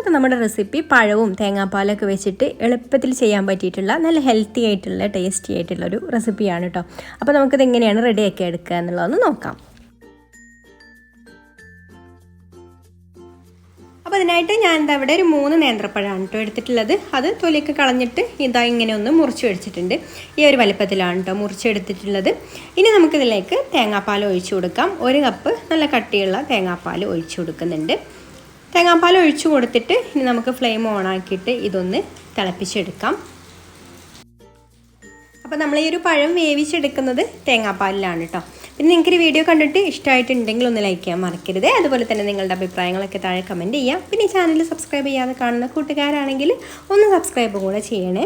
ഇന്നത്തെ നമ്മുടെ റെസിപ്പി പഴവും തേങ്ങാപ്പാലൊക്കെ വെച്ചിട്ട് എളുപ്പത്തിൽ ചെയ്യാൻ പറ്റിയിട്ടുള്ള നല്ല ഹെൽത്തി ആയിട്ടുള്ള ടേസ്റ്റി ആയിട്ടുള്ള ഒരു റെസിപ്പിയാണ് കേട്ടോ. അപ്പോൾ നമുക്കിത് എങ്ങനെയാണ് റെഡിയാക്കി എടുക്കുക എന്നുള്ളതൊന്ന് നോക്കാം. അപ്പോൾ അതിനായിട്ട് ഞാൻ ഇവിടെ ഒരു 3 നേന്ത്രപ്പഴമാണ് കേട്ടോ എടുത്തിട്ടുള്ളത്. അത് തൊലിയൊക്കെ കളഞ്ഞിട്ട് ഇങ്ങനെ ഒന്ന് മുറിച്ച് വെച്ചിട്ടുണ്ട്. ഈ ഒരു വലുപ്പത്തിലാണ് കേട്ടോ മുറിച്ചെടുത്തിട്ടുള്ളത്. ഇനി നമുക്കിതിലേക്ക് തേങ്ങാപ്പാൽ ഒഴിച്ചു കൊടുക്കാം. 1 കപ്പ് നല്ല കട്ടിയുള്ള തേങ്ങാപ്പാൽ ഒഴിച്ചു കൊടുക്കുന്നുണ്ട്. തേങ്ങാപ്പാൽ ഒഴിച്ചു കൊടുത്തിട്ട് ഇനി നമുക്ക് ഫ്ലെയിം ഓണാക്കിയിട്ട് ഇതൊന്ന് തിളപ്പിച്ചെടുക്കാം. അപ്പോൾ നമ്മൾ ഈ ഒരു പഴം വേവിച്ചെടുക്കുന്നത് തേങ്ങാപ്പാലിലാണ് കേട്ടോ. പിന്നെ നിങ്ങൾക്ക് ഈ വീഡിയോ കണ്ടിട്ട് ഇഷ്ടമായിട്ടുണ്ടെങ്കിൽ ഒന്ന് ലൈക്ക് ചെയ്യാൻ മറക്കരുത്. അതുപോലെ തന്നെ നിങ്ങളുടെ അഭിപ്രായങ്ങളൊക്കെ താഴെ കമൻറ്റ് ചെയ്യാം. പിന്നെ ഈ ചാനൽ സബ്സ്ക്രൈബ് ചെയ്യാതെ കാണുന്ന കൂട്ടുകാരാണെങ്കിൽ ഒന്ന് സബ്സ്ക്രൈബ് കൂടെ ചെയ്യണേ.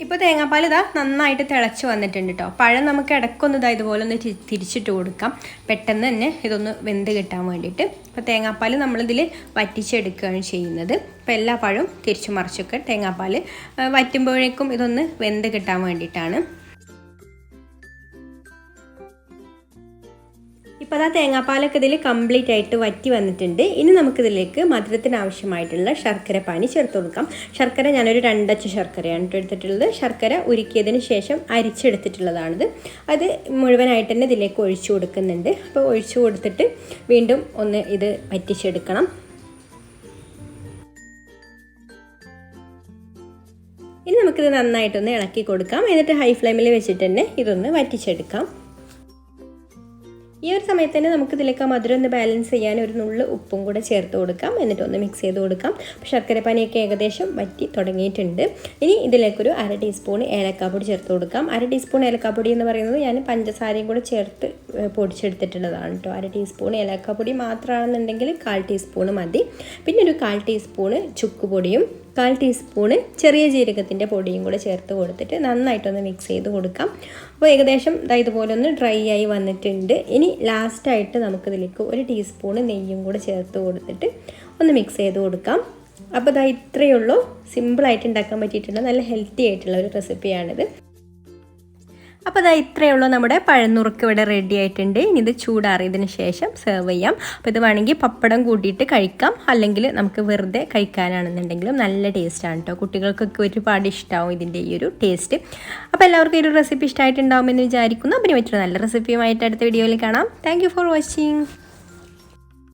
ഇപ്പോൾ തേങ്ങാപ്പാൽ നന്നായിട്ട് തിളച്ച് വന്നിട്ടുണ്ട് കേട്ടോ. പഴം നമുക്ക് ഇടയ്ക്കൊന്ന് ഇതുപോലെ ഒന്ന് തിരിച്ചിട്ട് കൊടുക്കാം, പെട്ടെന്ന് തന്നെ ഇതൊന്ന് വെന്ത് കിട്ടാൻ വേണ്ടിയിട്ട്. അപ്പോൾ തേങ്ങാപ്പാൽ നമ്മളിതിൽ വറ്റിച്ചെടുക്കുകയാണ് ചെയ്യുന്നത്. അപ്പോൾ എല്ലാ പഴവും തിരിച്ചു മറിച്ചൊക്കെ തേങ്ങാപ്പാൽ വറ്റുമ്പോഴേക്കും ഇതൊന്ന് വെന്ത് കിട്ടാൻ വേണ്ടിയിട്ടാണ്. ഇപ്പോൾ തേങ്ങാപ്പാലൊക്കെ ഇതിൽ കംപ്ലീറ്റ് ആയിട്ട് വറ്റി വന്നിട്ടുണ്ട്. ഇനി നമുക്കിതിലേക്ക് മധുരത്തിന് ആവശ്യമായിട്ടുള്ള ശർക്കര പാനി ചേർത്ത് കൊടുക്കാം. ശർക്കര ഞാനൊരു 2 അച്ച് ശർക്കരയാണ് എടുത്തിട്ടുള്ളത്. ശർക്കര ഉരുക്കിയതിന് ശേഷം അരിച്ചെടുത്തിട്ടുള്ളതാണിത്. അത് മുഴുവനായിട്ട് തന്നെ ഇതിലേക്ക് ഒഴിച്ചു കൊടുക്കുന്നുണ്ട്. അപ്പോൾ ഒഴിച്ചു കൊടുത്തിട്ട് വീണ്ടും ഒന്ന് ഇത് വറ്റിച്ചെടുക്കണം. ഇനി നമുക്കിത് നന്നായിട്ടൊന്ന് ഇളക്കി കൊടുക്കാം. എന്നിട്ട് ഹൈ ഫ്ലെയിമിൽ വെച്ചിട്ട് തന്നെ ഇതൊന്ന് വറ്റിച്ചെടുക്കാം. ഈ ഒരു സമയത്ത് തന്നെ നമുക്ക് ഇതിലേക്ക് മധുരം ഒന്ന് ബാലൻസ് ചെയ്യാൻ ഒരു നുള്ളു ഉപ്പും കൂടെ ചേർത്ത് കൊടുക്കാം. എന്നിട്ടൊന്ന് മിക്സ് ചെയ്ത് കൊടുക്കാം. ശർക്കരപ്പാനിയൊക്കെ ഏകദേശം വറ്റി തുടങ്ങിയിട്ടുണ്ട്. ഇനി ഇതിലേക്കൊരു 1/2 ടീസ്പൂൺ ഏലക്കാപ്പൊടി ചേർത്ത് കൊടുക്കാം. 1/2 ടീസ്പൂൺ ഏലക്കാപ്പൊടി എന്ന് പറയുന്നത് ഞാൻ പഞ്ചസാരയും കൂടെ ചേർത്ത് പൊടിച്ചെടുത്തിട്ടുള്ളതാണ് കേട്ടോ. 1/2 ടീസ്പൂൺ ഏലക്കാപ്പൊടി മാത്രമാണെന്നുണ്ടെങ്കിൽ 1/4 ടീസ്പൂൺ മതി. പിന്നെ ഒരു 1/4 ടീസ്പൂൺ ചുക്ക് പൊടിയും 1/4 ടീസ്പൂണ് ചെറിയ ജീരകത്തിൻ്റെ പൊടിയും കൂടെ ചേർത്ത് കൊടുത്തിട്ട് നന്നായിട്ടൊന്ന് മിക്സ് ചെയ്ത് കൊടുക്കാം. അപ്പോൾ ഏകദേശം ഇതുപോലെ ഒന്ന് ഡ്രൈ ആയി വന്നിട്ടുണ്ട്. ഇനി ലാസ്റ്റായിട്ട് നമുക്കിതിലേക്ക് 1 ടീസ്പൂണ് നെയ്യും കൂടെ ചേർത്ത് കൊടുത്തിട്ട് ഒന്ന് മിക്സ് ചെയ്ത് കൊടുക്കാം. അപ്പോൾ ഇത്രയേ ഉള്ളൂ. സിമ്പിളായിട്ട് ഉണ്ടാക്കാൻ പറ്റിയിട്ടുള്ള നല്ല ഹെൽത്തി ആയിട്ടുള്ള ഒരു റെസിപ്പിയാണിത്. അപ്പോൾ ഇത്രയേ ഉള്ളൂ. നമ്മുടെ പഴനുറുക്ക് ഇവിടെ റെഡി ആയിട്ടുണ്ട്. ഇനി ഇത് ചൂടാറിയതിന് ശേഷം സെർവ് ചെയ്യാം. അപ്പോൾ ഇത് വേണമെങ്കിൽ പപ്പടം കൂട്ടിയിട്ട് കഴിക്കാം, അല്ലെങ്കിൽ നമുക്ക് വെറുതെ കഴിക്കാനാണെന്നുണ്ടെങ്കിലും നല്ല ടേസ്റ്റാണ് കേട്ടോ. കുട്ടികൾക്കൊക്കെ ഒരുപാട് ഇഷ്ടമാവും ഇതിൻ്റെ ഈ ഒരു ടേസ്റ്റ്. അപ്പോൾ എല്ലാവർക്കും ഈ ഒരു റെസിപ്പി ഇഷ്ടമായിട്ടുണ്ടാവുമെന്ന് വിചാരിക്കുന്നു. അപ്പോൾ മറ്റൊരു നല്ല റെസിപ്പിയുമായിട്ട് അടുത്ത വീഡിയോയിൽ കാണാം. Thank you for watching.